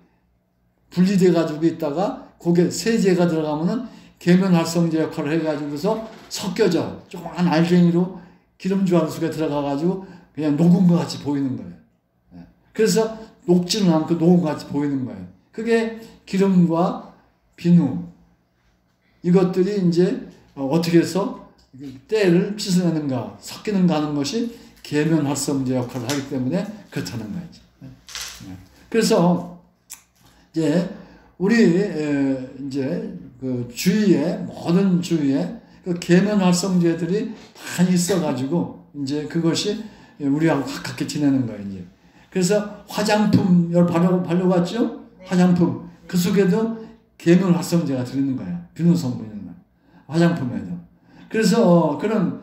분리돼 가지고 있다가 거기에 세제가 들어가면은 계면활성제 역할을 해가지고서 섞여져. 조그만 알갱이로 기름 좋아하는 속에 들어가 가지고 그냥 녹은 것 같이 보이는 거예요. 그래서 녹지는 않고 녹은 것 같이 보이는 거예요. 그게 기름과 비누 이것들이 이제 어떻게 해서 때를 씻어내는가 섞이는가 하는 것이 계면활성제 역할을 하기 때문에 그렇다는 거죠. 그래서 이제 우리 이제 그 주위에 모든 주위에 그 계면활성제들이 많이 있어가지고 이제 그것이 우리하고 가깝게 지내는 거예요. 이제 그래서 화장품 발려봤죠? 화장품 그 속에도 계면활성제가 들어있는 거예요. 비누 성분이 있는 거예요. 화장품에도. 그래서 그런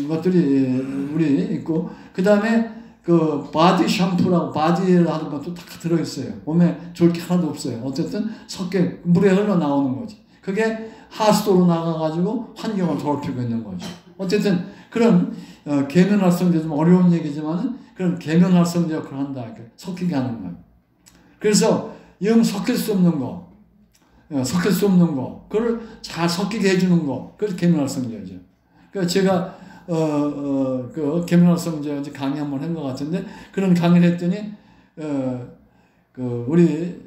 것들이 우리 있고 그 다음에 그 바디 샴푸라고 바디를 하는 것도 다 들어있어요. 몸에 좋을 게 하나도 없어요. 어쨌든 섞여 물에 흘러나오는 거지. 그게 하수도로 나가가지고 환경을 더럽히고 있는 거죠. 어쨌든 그런 계면활성제 좀 어려운 얘기지만은 그런 계면활성제 역할을 한다. 이렇게 섞이게 하는 거예요. 그래서 영 섞일 수 없는 거, 섞일 수 없는 거, 그걸 잘 섞이게 해주는 거, 그걸 계면활성제죠. 그러니까 제가 그 계면활성제 강의 한번 한 것 같은데 그런 강의를 했더니 그 우리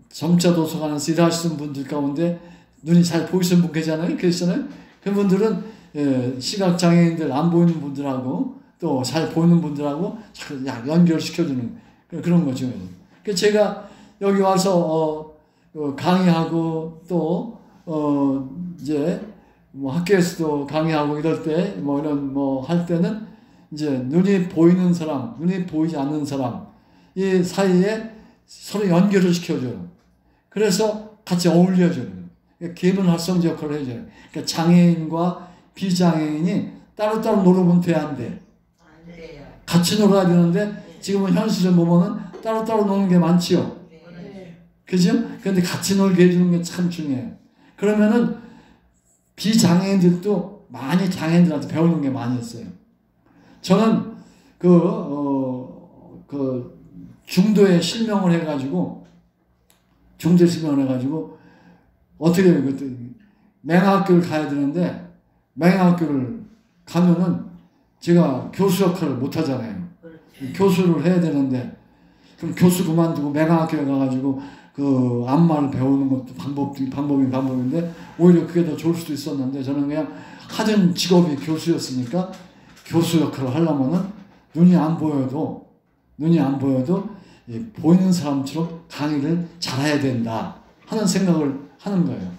점자 도서관에서 일하시는 분들 가운데 눈이 잘 보이시는 분 계시잖아요. 그분들은 시각 장애인들 안 보이는 분들하고 또 잘 보이는 분들하고 연결시켜주는 그런 거죠. 그래서 제가 여기 와서 강의하고 또 이제 뭐 학교에서도 강의하고 이럴 때 뭐 이런 뭐 할 때는 이제 눈이 보이는 사람, 눈이 보이지 않는 사람 이 사이에 서로 연결을 시켜줘요. 그래서 같이 어울려줘요. 계면활성제 역할을 해줘요. 그러니까 장애인과 비장애인이 따로따로 놀으면 돼, 안 돼? 같이 놀아야 되는데 지금은 현실을 보면은 따로따로 노는 게 많지요. 그죠? 그런데 같이 놀게 해주는 게 참 중요해요. 그러면은 비장애인들도 많이 장애인들한테 배우는 게 많이 있어요. 저는 그 중도에 실명을 해가지고 어떻게 맹학교를 가야 되는데 맹학교를 가면은 제가 교수 역할을 못 하잖아요. 교수를 해야 되는데 그럼 교수 그만두고 맹학교에 가가지고 그 안마를 배우는 것도 방법인데 오히려 그게 더 좋을 수도 있었는데 저는 그냥 하던 직업이 교수였으니까 교수 역할을 하려면은 눈이 안 보여도 보이는 사람처럼 강의를 잘해야 된다 하는 생각을 하는 거예요.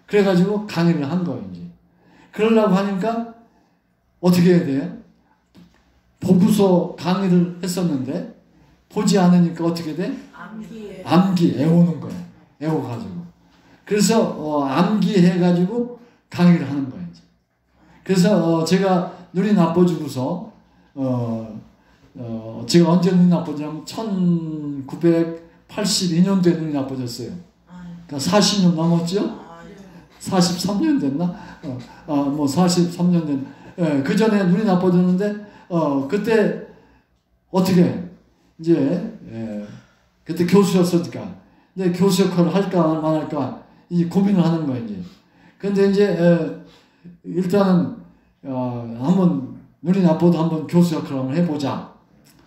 그래가지고 강의를 한 거예요. 이제 그러려고 하니까 어떻게 해야 돼요? 보고서 강의를 했었는데 보지 않으니까 어떻게 돼? 암기 애오는 거예요. 애워가지고. 그래서 암기해가지고 강의를 하는 거예요. 그래서 제가 눈이 나빠지고서 제가 언제 눈이 나빠지냐면 1982년도에 눈이 나빠졌어요. 그러니까 40년 넘었죠? 43년 됐나? 뭐 43년 됐나? 그 전에 눈이 나빠졌는데 그때 어떻게 이제 그때 교수였으니까 근데 교수 역할을 할까 안 할까 이 고민을 하는 거예요. 이제. 근데 이제 일단은 한번 눈이 나빠도 한번 교수 역할을 한번 해보자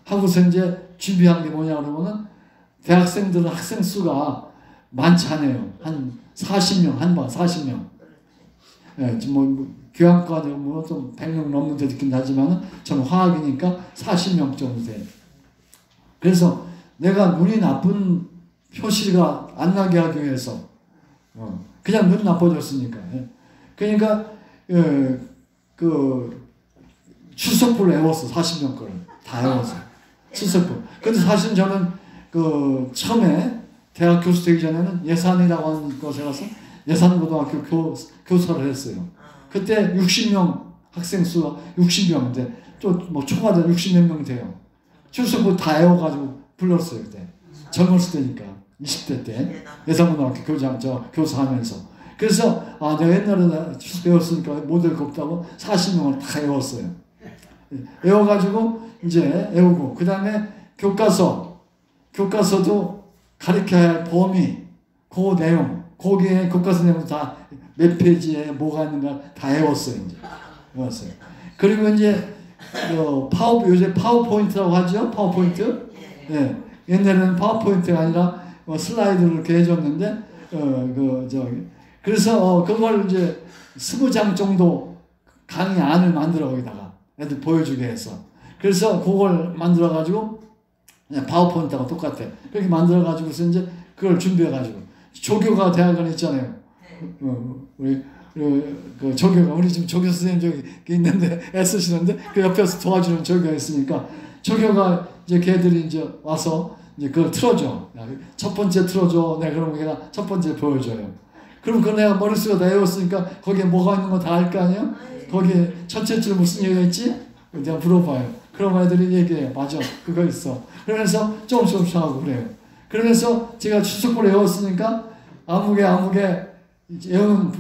하고서 이제 준비한 게 뭐냐 그러면은 대학생들은 학생 수가 많지 않아요. 한 40명 40명 예, 뭐 교양과는 뭐좀 100명 넘는 데도 있긴 하지만 저는 화학이니까 40명 정도 돼요. 그래서 내가 눈이 나쁜 표시가 안 나게 하기 위해서 그냥 눈이 나빠졌으니까. 예. 그러니까 그 출석부를 외웠어. 40명 거를 다 외웠어. 출석부. 근데 사실 저는 그 처음에 대학 교수 되기 전에는 예산이라고 하는 곳에 가서 예산고등학교 교사를 했어요. 그때 60명 학생 수가 60명인데 또 뭐 초과된 60몇 명 돼요. 출석부 다 외워가지고 불렀어요. 그때 젊었을 때니까 20대 때 예산고등학교 교사하면서. 그래서 내가 옛날에 배웠으니까 못할 거 없다고 40명을 다 외웠어요. 외워가지고 이제 외우고 그 다음에 교과서도 가르쳐야 할 범위, 그 내용, 거기에 교과서 내용 다 몇 페이지에 뭐가 있는가 다 외웠어요. 이제 외웠어요. 그리고 이제 요새 파워포인트라고 하죠. 파워포인트. 예. 옛날에는 파워포인트가 아니라 슬라이드를 이렇게 해줬는데 그래서 그걸 이제 20장 정도 강의 안을 만들어 거기다가 애들 보여주게 해서 그래서 그걸 만들어 가지고 그냥 파워포인트하고 똑같아. 그렇게 만들어 가지고서 이제 그걸 준비해 가지고 조교가 대학원 있잖아요. 우리 그 조교가 우리 지금 조교 선생님 저기 있는데 애쓰시는데 그 옆에서 도와주는 조교가 있으니까 조교가 이제 걔들이 이제 와서 이제 그걸 틀어줘. 첫 번째 틀어줘. 내가 그러면 걔가 첫 번째 보여줘요. 그럼 그 내가 머릿속에 다 외웠으니까 거기에 뭐가 있는 거 다 알 거 아니에요? 거기에 첫째 줄 무슨 얘기가 있지? 내가 물어봐요. 그럼 애들이 얘기해요. 맞아. 그거 있어. 그러면서 조금씩 하고 그래요. 그러면서 제가 출석부를 외웠으니까 아무개 외우는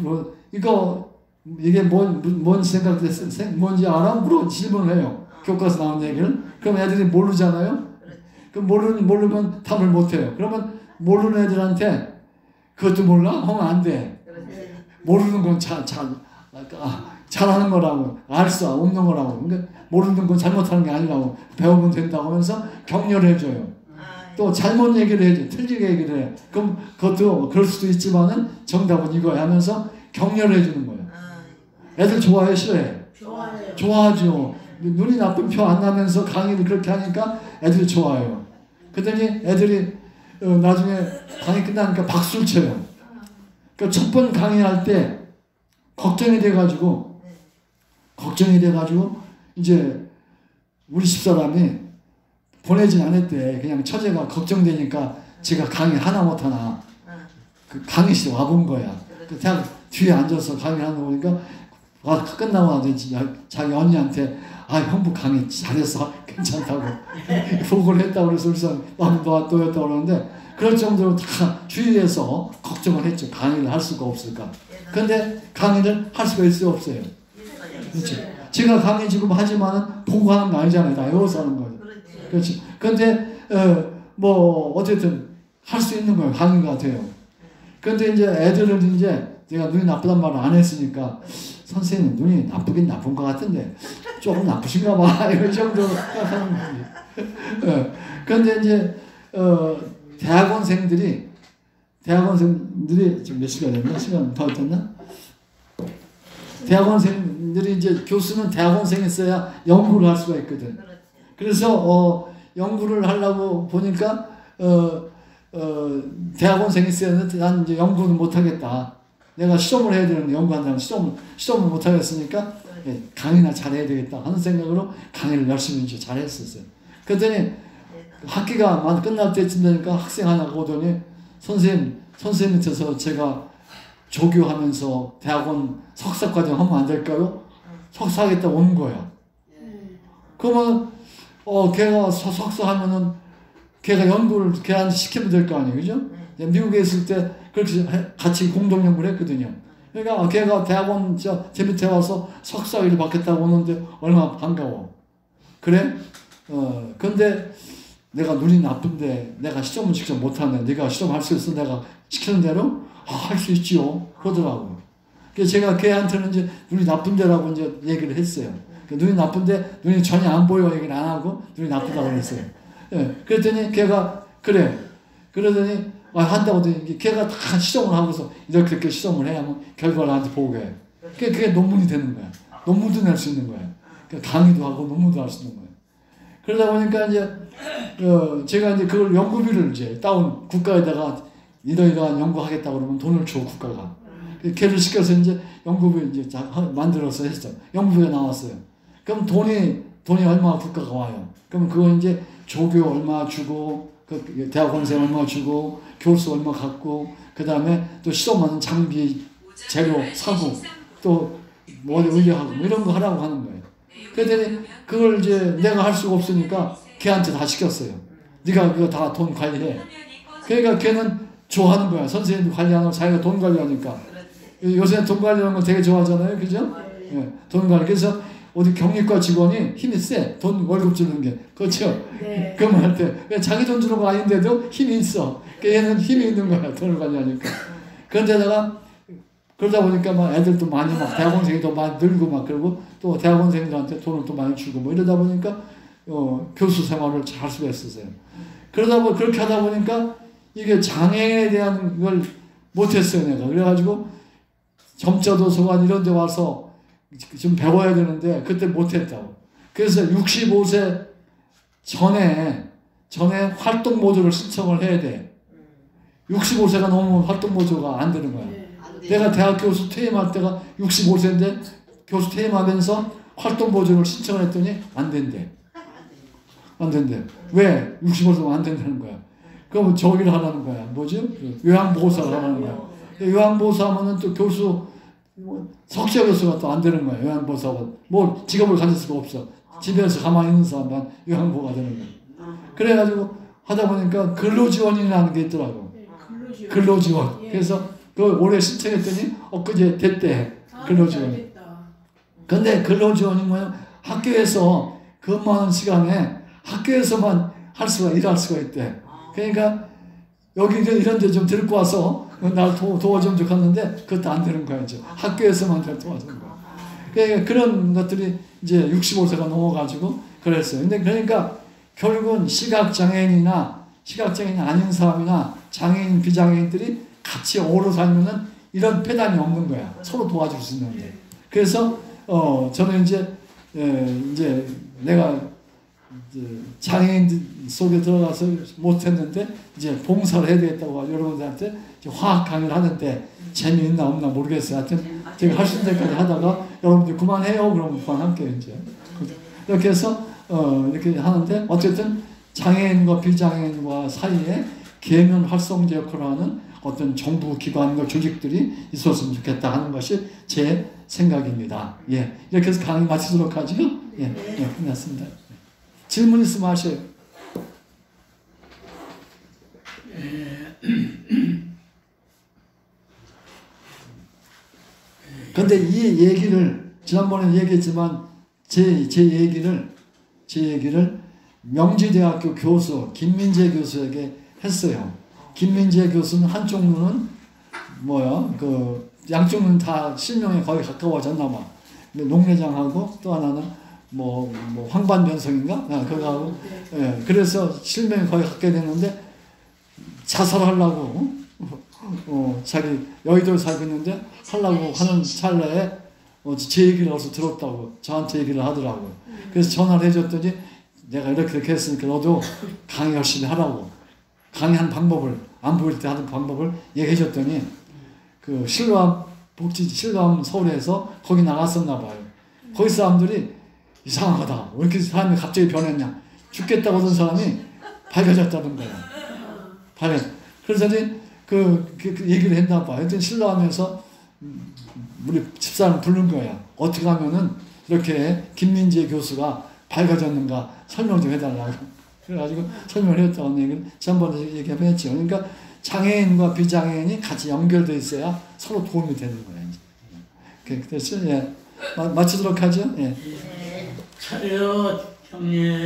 이게 뭔 생각됐어? 뭔지 알아? 질문을 해요. 교과서 나온 얘기를. 그럼 애들이 모르잖아요? 그럼 모르면 답을 못 해요. 그러면 모르는 애들한테 그것도 몰라? 하면 안 돼. 모르는 건 잘하는 거라고. 알 수 없는 거라고. 그러니까 모르는 건 잘못하는 게 아니라고. 배우면 된다고 하면서 격려를 해줘요. 또 잘못 얘기를 해줘. 틀리게 얘기를 해. 그럼 그것도 그럴 수도 있지만은 정답은 이거야 하면서 격려를 해주는 거예요. 애들 좋아해? 싫어해? 좋아하죠. 눈이 나쁜 표 안 나면서 강의를 그렇게 하니까 애들이 좋아해요. 그랬더니 애들이 나중에 강의 끝나니까 박수를 쳐요. 그러니까 첫 번 강의할 때 걱정이 돼가지고 이제 우리 집사람이 보내진 않았대. 그냥 처제가 걱정되니까 제가 강의 하나 못하나 그 강의실에 와본 거야. 그 대학 뒤에 앉아서 강의 하는 거 보니까 끝나고 나서 자기 언니한테 형부 강의 잘했어. 괜찮다고 보고를 했다고 그래서 그래서 또 했다고 그러는데 그럴 정도로 다 주위에서 걱정을 했죠. 강의를 할 수가 없을까. 그런데 강의를 할 수가 있어요? 없어요? 그렇죠. 제가 강의 지금 하지만은 보고 하는 거 아니잖아요. 다 외워서 하는 거예요. 그렇지. 그런데 뭐 어쨌든 할 수 있는 거예요. 강의가 돼요. 그런데 이제 애들은 이제 내가 눈이 나쁘단 말을 안 했으니까 선생님 눈이 나쁘긴 나쁜 것 같은데 조금 나쁘신가 봐. 이런 정도로 생각하는 거지. 그런데 이제 대학원생들이 지금 몇 시간 됐나? 시간 더 됐나? 대학원생들이 이제 교수는 대학원생이 있어야 연구를 할 수가 있거든. 그래서 연구를 하려고 보니까 대학원생이 있어야 하는데 난 이제 연구는 못하겠다. 내가 시험을 해야 되는데 연구한다면 시험을 못하겠으니까 강의나 잘해야 되겠다 하는 생각으로 강의를 열심히 이제 잘했었어요. 그랬더니 학기가 끝날 때쯤 되니까 학생 하나가 오더니 선생님 밑에서 제가 조교하면서 대학원 석사과정 하면 안 될까요? 석사하겠다고 온 거야. 그러면 걔가 석사하면은 걔가 연구를 걔한테 시키면 될 거 아니에요, 그죠? 미국에 있을 때 그렇게 같이 공동 연구를 했거든요. 그러니까 걔가 대학원 제 밑에 와서 석사를 받겠다고 오는데 얼마나 반가워. 그래? 근데 내가 눈이 나쁜데 내가 시험은 직접 못하네. 네가 시험 할 수 있어? 내가 시키는 대로 할 수 있지요. 그러더라고요. 그래서 제가 걔한테는 이제 눈이 나쁜데라고 이제 얘기를 했어요. 눈이 나쁜데 눈이 전혀 안 보여 얘기를 안 하고 눈이 나쁘다고 그랬어요. 그랬더니 걔가 그래. 그러더니 한다고 하더니 걔가 다 시험을 하고서 이렇게 시험을 해야만 결과를 나한테 보게 해. 그게 논문이 되는 거야. 논문도 낼 수 있는 거야. 강의도 하고 논문도 할 수 있는 거야. 그러다 보니까 이제 제가 이제 그걸 연구비를 이제 국가에다가 이러이러한 연구하겠다 그러면 돈을 줘 국가가. 걔를 시켜서 이제 연구비 이제 만들어서 했어. 연구비가 나왔어요. 그럼 돈이 얼마 국가가 와요. 그럼 그거 이제 조교 얼마 주고 그 대학원생 얼마 주고 교수 얼마 갖고 그 다음에 또 시험하는 장비 재료 사고 또 뭐 의뢰하고 뭐 이런 거 하라고 하는 거예요. 그랬더니 그걸 이제 내가 할 수가 없으니까 걔한테 다 시켰어요. 네가 그거 다 돈 관리해. 그러니까 걔는 좋아하는 거야. 선생님이 관리하는 거 자기가 돈 관리하니까. 요새 돈 관리하는 거 되게 좋아하잖아요. 그죠? 네. 돈 관리. 그래서 어디 경리과 직원이 힘이 세. 돈 월급 주는 게. 그렇죠? 네. 그러면 할 때. 자기 돈 주는 거 아닌데도 힘이 있어. 얘는 힘이 있는 거야. 돈을 관리하니까. 그런데다가 그러다 보니까 막 애들도 많이 막 대학원생이 더 많이 늘고 막 그러고 또 대학원생들한테 돈을 또 많이 주고 뭐 이러다 보니까 교수 생활을 잘 수가 있었어요. 그렇게 하다 보니까 이게 장애에 대한 걸 못했어요, 내가. 그래가지고 점자도서관 이런 데 와서 좀 배워야 되는데 그때 못했다고. 그래서 65세 전에 활동 보조를 신청을 해야 돼. 65세가 넘으면 활동 보조가 안 되는 거야. 내가 대학 교수 퇴임할 때가 65세인데 교수 퇴임하면서 활동 보조를 신청을 했더니 안 된대. 안 된대. 왜? 65세면 안 된다는 거야. 그럼 저기를 하라는 거야. 뭐지? 요양보호사를 하라는 거야. 요양보호사 하면은 또 교수, 석사 교수가 또 안 되는 거야. 요양보호사가. 뭐 직업을 가질 수가 없어. 집에서 가만히 있는 사람만 요양보호가 되는 거야. 그래가지고 하다 보니까 근로지원이라는 게 있더라고. 근로지원. 그래서 그 올해 신청했더니 엊그제 됐대. 근로지원이. 근데 근로지원이 뭐야? 학교에서 근무하는 시간에 학교에서만 일할 수가 있대. 그러니까 여기 이런 데 좀 데리고 와서 날 도와주면 좋겠는데 그것도 안 되는 거야. 이제 학교에서만 도와주는 거야. 그러니까 그런 것들이 이제 65세가 넘어가지고 그랬어요. 근데 그러니까 결국은 시각장애인이나 시각장애인 아닌 사람이나 장애인, 비장애인들이 같이 어우러 살면은 이런 폐단이 없는 거야. 서로 도와줄 수 있는데. 그래서 저는 이제 내가 장애인 속에 들어가서 못했는데 이제 봉사를 해야 되겠다고 하고 여러분들한테 화학 강의를 하는데 재미있나 없나 모르겠어요. 하여튼 제가 할 수 있는 데까지 하다가 여러분들 그만해요. 그러면 그만할게요. 이제 이렇게 해서 이렇게 하는데 어쨌든 장애인과 비장애인과 사이에 계면 활성제 역할을 하는 어떤 정부 기관과 조직들이 있었으면 좋겠다 하는 것이 제 생각입니다. 예, 이렇게 해서 강의 마치도록 하죠. 예, 끝났습니다. 질문 있으면 하셔요. 근데 이 얘기를 지난번에 얘기했지만 제 얘기를 명지대학교 교수 김민재 교수에게 했어요. 김민재 교수는 한쪽 눈은 양쪽 눈 다 실명에 거의 가까워졌나 봐. 녹내장하고 또 하나는 황반변성인가? 그거하고 그래서 실명이 거의 갖게 됐는데 자살하려고 자기 여의도에 살고 있는데 하려고 하는 찰나에 제 얘기를 어디서 들었다고 저한테 얘기를 하더라고요. 그래서 전화를 해줬더니 내가 이렇게 했으니까 너도 강의 열심히 하라고 강의한 방법을 안 보일 때 하는 방법을 얘기해줬더니 그 실감 서울에서 거기 나갔었나 봐요. 거기 사람들이 이상하다. 왜 이렇게 사람이 갑자기 변했냐. 죽겠다고 하던 사람이 밝아졌다는 거야. 그래서 그 얘기를 했나 봐. 하여튼 신라하면서 우리 집사람 부른 거야. 어떻게 하면은 이렇게 김민재 교수가 밝아졌는가 설명 좀 해달라고. 그래가지고 설명을 했다는 얘기를 지난번에 얘기했죠. 그러니까 장애인과 비장애인이 같이 연결되어 있어야 서로 도움이 되는 거예요. 그래서 마치도록 하죠. 예. 차렷 형님.